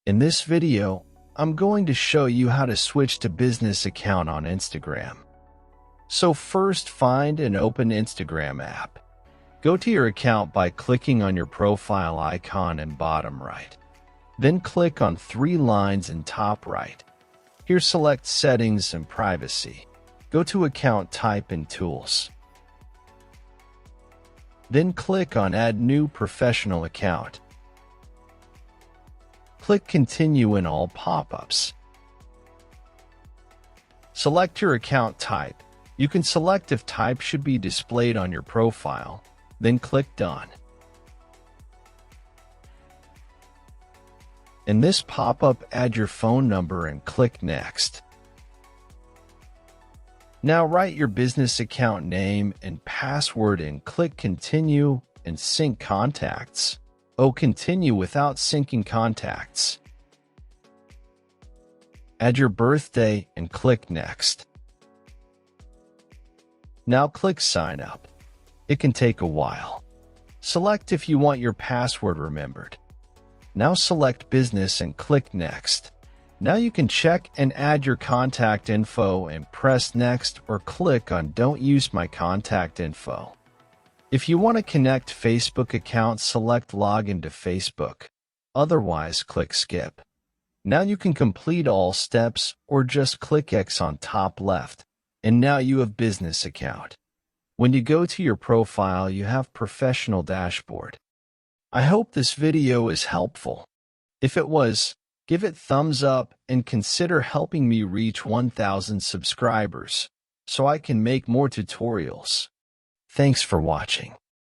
In this video, I'm going to show you how to switch to business account on Instagram. So first, find and open Instagram app. Go to your account by clicking on your profile icon in bottom right. Then click on three lines in top right. Here select Settings and Privacy. Go to Account Type and Tools. Then click on Add New Professional Account. Click Continue in all pop-ups. Select your account type. You can select if type should be displayed on your profile, then click Done. In this pop-up, add your phone number and click Next. Now write your business account name and password and click Continue and Sync Contacts. Continue without syncing contacts. Add your birthday and click Next. Now click Sign Up. It can take a while. Select if you want your password remembered. Now select Business and click Next. Now you can check and add your contact info and press Next or click on Don't use my contact info. If you want to connect Facebook account, select Login to Facebook. Otherwise, click Skip. Now you can complete all steps or just click X on top left. And now you have business account. When you go to your profile, you have professional dashboard. I hope this video is helpful. If it was, give it thumbs up and consider helping me reach 1,000 subscribers so I can make more tutorials. Thanks for watching.